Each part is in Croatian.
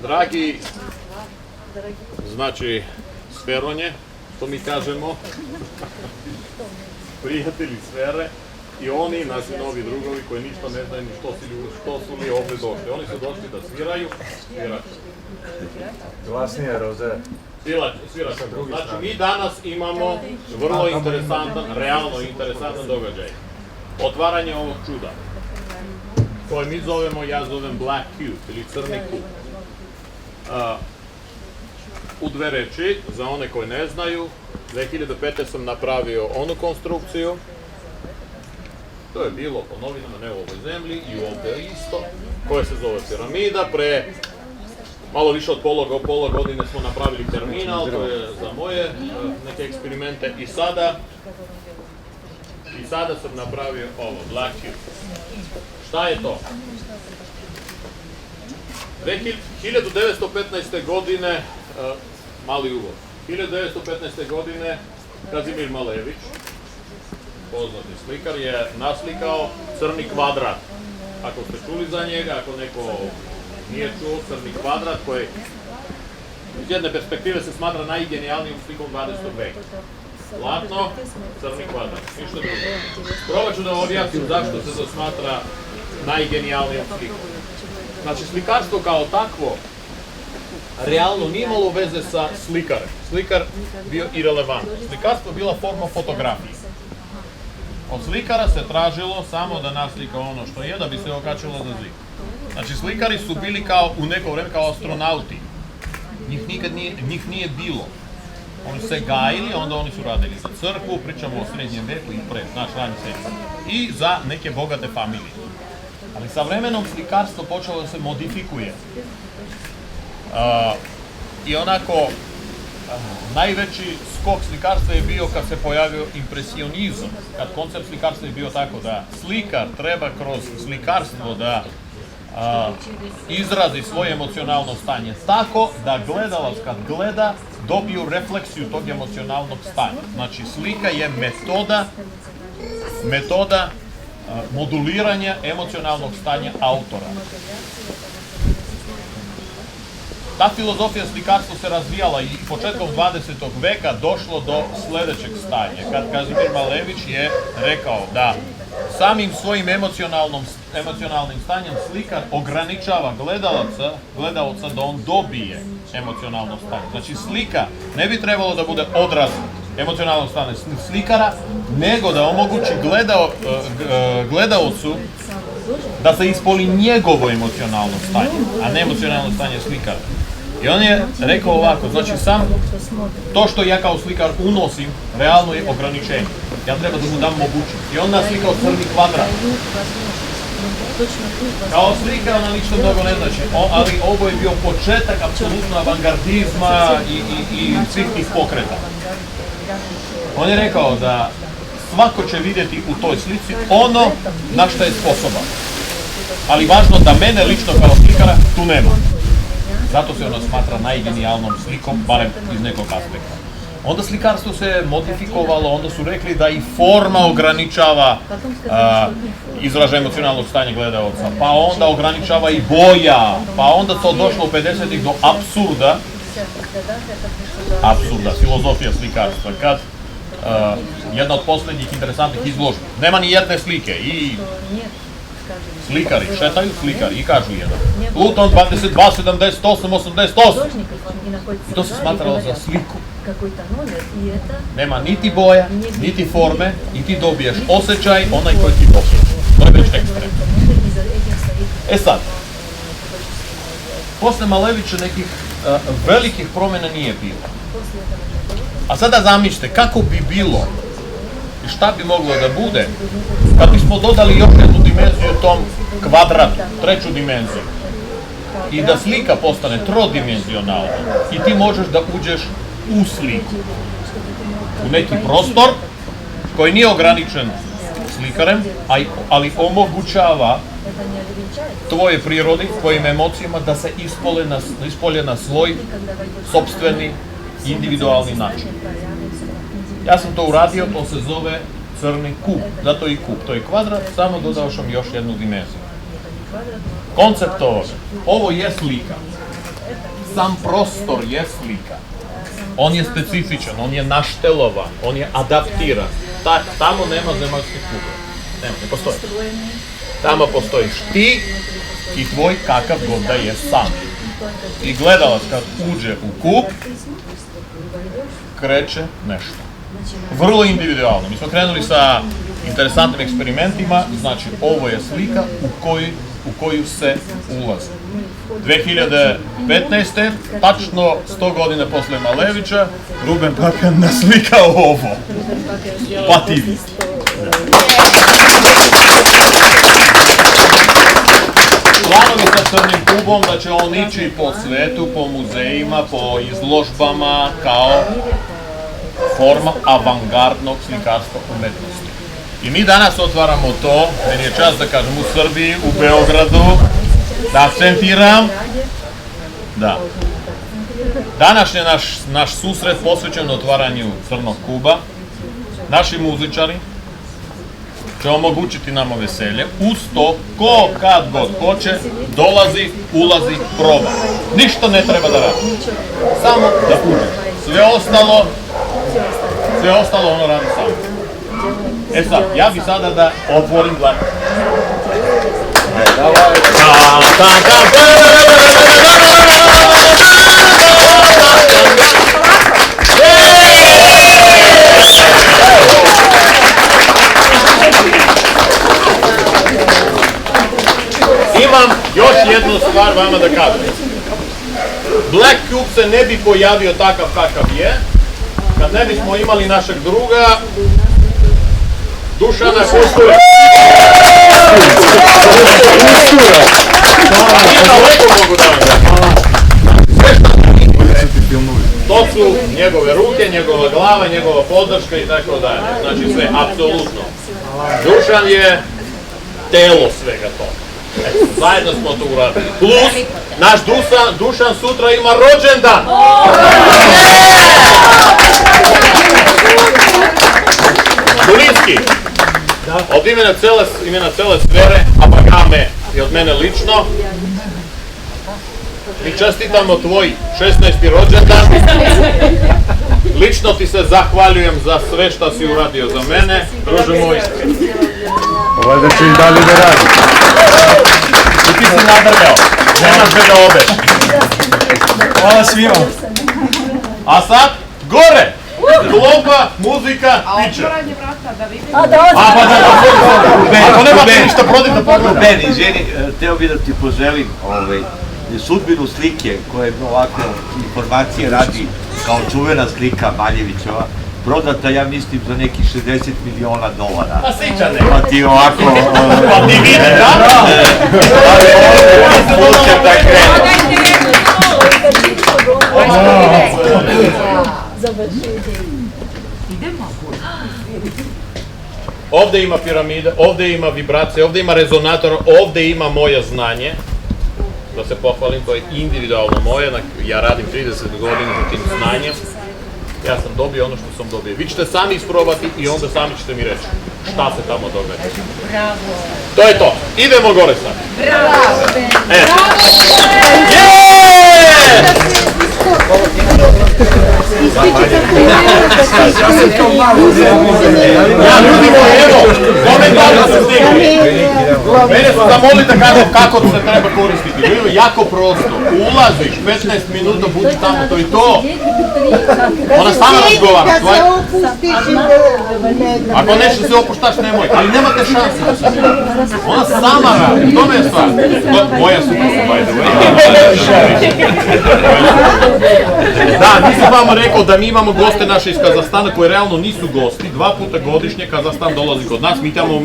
Dragi, znači sferonje, to mi kažemo, prijatelji sfere i oni, naši novi drugovi koji ništa ne znaju ni što su li ovdje došli. Oni su došli da sviraju, svirač. Glasnije, Roze. Svirač. Znači mi danas imamo vrlo interesantan, realno interesantan događaj. Otvaranje ovog čuda, koje mi zovemo, ja zovem Black Cube ili crni kub. U dve reči, za one koji ne znaju, 2005. sam napravio onu konstrukciju, to je bilo po novinama, ne u ovoj zemlji i ovdje isto, koja se zove piramida. Pre malo više od pola godine smo napravili terminal, to je za moje neke eksperimente i sada sam napravio ovo, Black Cube. Šta je to? 1915. godine, mali uvod, 1915. godine Kazimir Malević, poznati slikar, je naslikao crni kvadrat. Ako ste čuli za njega, ako neko nije čuo, crni kvadrat koji iz jedne perspektive se smatra najgenijalnijom slikom 20. veka. Zlatno, crni kvadrat, ništa drugo. Probat ću da objasnim zašto se to smatra najgenijalnijom slikom. Znači, slikarstvo kao takvo realno nije imalo veze sa slikarem. Slikar bio irelevantan. Slikarstvo bila forma fotografije. Od slikara se tražilo samo da naslika ono što je, da bi se okačilo za zid. Znači, slikari su bili kao u neko vreme kao astronauti. Njih nije bilo. Oni se gajili, onda oni su radili za crkvu, pričamo o srednjem veku i pre, naš ranji svijet. I za neke bogate familije. Ali sa vremenom slikarstvo počelo da se modifikuje. I onako, najveći skok slikarstva je bio kad se pojavio impresionizam. Kad koncept slikarstva je bio tako da slikar treba kroz slikarstvo da izrazi svoje emocionalno stanje tako da gledalac kad gleda dobiju refleksiju tog emocionalnog stanja. Znači, slika je metoda moduliranja emocionalnog stanja autora. Ta filozofija slikarstva se razvijala i početkom 20. veka došlo do sljedećeg stanja. Kad Kazimir Malević je rekao da samim svojim emocionalnim stanjem slikar ograničava gledalca da on dobije emocionalno stanje. Znači, slika ne bi trebalo da bude odraz emocionalnog stanja slikara, nego da omogući gledalcu da se ispoli njegovo emocionalno stanje, a ne emocionalno stanje slikara. I on je rekao ovako, znači sam to što ja kao slikar unosim, realno je ograničenje. Ja treba da mu dam mogućnost. I on naslikao crni kvadrat. Kao slika ona ništa mnogo ne znači, ali ovo je bio početak apsolutno avangardizma i svih tih pokreta. On je rekao da svako će vidjeti u toj slici ono na što je sposoban. Ali važno da mene lično kao slikara tu nema. Zato se ona smatra najgenijalnom slikom, barem iz nekog aspekta. Onda slikarstvo se modifikovalo, onda su rekli da i forma ograničava izražaj emocionalnog stanja gledalca, pa onda ograničava i boja, pa onda to došlo u 50-ih do apsurda, filozofija slikarstva, kad jedna od posljednjih interesantnih izložbi, nema ni jedne slike i slikari, šetaju slikari i kažu jedan. Pluton 22, 78, 88. I to se smatralo za sliku. Nema niti boja, niti forme i ti dobiješ osjećaj, onaj koji ti dobiješ. To je već ekstrem. E sad, posle Malevića nekih velikih promjena nije bilo. A sada zamislite kako bi bilo i šta bi moglo da bude kad bismo dodali još jednu dimenziju tom kvadratu, treću dimenziju. I da slika postane trodimenzionalna i ti možeš da uđeš u sliku. U neki prostor koji nije ograničen slikarem, ali tvoje prirodi, tvojim emocijama da se ispolje na svoj sopstveni, individualni način. Ja sam to uradio, to se zove crni kub, zato i kub. To je kvadrat, samo dodao sam još jednu dimenziju. Koncept ovoga, ovo je slika. sam prostor je slika. On je specifičan, on je naštelovan, on je adaptiran. Tamo nema zemaljske kugle. Ne postoji. Tamo postojiš ti i tvoj kakav god da je sam. I gledalac kad uđe u kup, kreće nešto. Vrlo individualno. Mi smo krenuli sa interesantnim eksperimentima, znači ovo je slika u koju se ulazi. 2015. tačno 100 godina posle Malevića, Ruben Pakan naslikao ovo. Pa ti vidi. Planovi sa Crnim kubom da će on ići po svetu, po muzejima, po izložbama kao forma avangardnog slikarstva umetnosti. I mi danas otvaramo to, meni je čast da kažem u Srbiji, u Beogradu, da akcentiram, da. Današnji naš susret posvećen otvaranju Crnog kuba, naši muzičari će omogućiti nama veselje, uz to, ko kad god hoće, dolazi, ulazi, proba. Ništa ne treba da radi, samo da uđeš. Sve ostalo ono radi samo. E sad, ja bi sada da otvorim dlan. Imam još jednu stvar vama da kažem. Black Cube se ne bi pojavio takav kakav je, kad ne bismo imali našeg druga, Dušana Kustura. To su njegove ruke, njegova glava, njegova podrška i tako dalje. Znači sve, apsolutno. Dušan je telo svega toga. Zajedno smo to uradili. Plus, naš Dušan sutra ima rođendan. Bliski. Od imena cele sfere, Abagame i od mene lično, mi čestitamo tvoj 16. rođendan. Lično ti se zahvaljujem za sve što si uradio za mene. Druže moj. Ovo da će i dalje da radi. I ti si nadrgao. Nemaš me da obeš. Hvala svima. A sad, gore! Klopa, muzika, piće. Ako nemate ništa protiv da pogledam. Ben, izvini, teo bih da ti poželim sudbinu slike koje ovakve informacije radi kao čuvena slika Maljevićeva, prodata, ja mislim, za nekih $60 miliona. Pa sićane. Pa ti ovako... Pa ti vidi, da? Pućem da krenu. Ovde ima piramida, ovde ima vibracije, ovde ima rezonator, ovde ima moje znanje. Da se pohvalim, to je individualno moje, ja radim 30 godina za tim znanjem. Ja sam dobio ono što sam dobio. Vi ćete sami isprobati i onda sami ćete mi reći šta se tamo događa. Bravo! To je to. Idemo gore sad. Bravo! Ja, ljudi moji, evo, komentari su stigli. Mene su zamolili da kažem kako se treba koristiti. Bilo je jako prosto. Ulaziš, 15 minuta, budi tamo, to je to. Ona sama razgovara. Ako nešto se opuštaš, nemoj. Ali nemate šanse da se ne. Ona sama radi. To me je stvar. Moja supruga, by the way. Da, nisam vama rekao da mi imamo goste naše iz Kazahstana koji realno nisu gosti. 2 puta godišnje Kazahstan dolazi kod nas.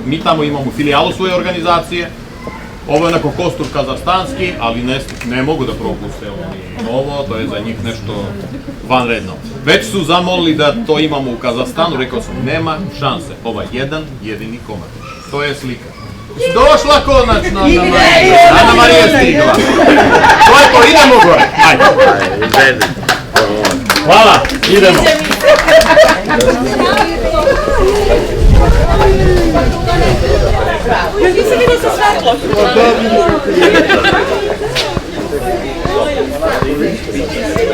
Mi tamo imamo filijalu svoje organizacije. Ovo je onako kostur kazahstanski, ali ne mogu da propuste ovo, to je za njih nešto vanredno. Već su zamolili da to imamo u Kazahstanu, rekao sam, nema šanse. Ovaj jedan jedini komad. To je slika. Došla konačno Ana Marija. Ana Marija je stigla. To je to, idemo gore. Ajde. Hvala, idemo. Nisam vidio sa svetlo.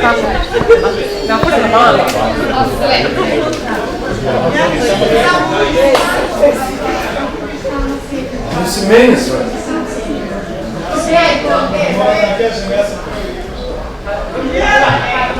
kako? Naporno malo. Nisi meni sve.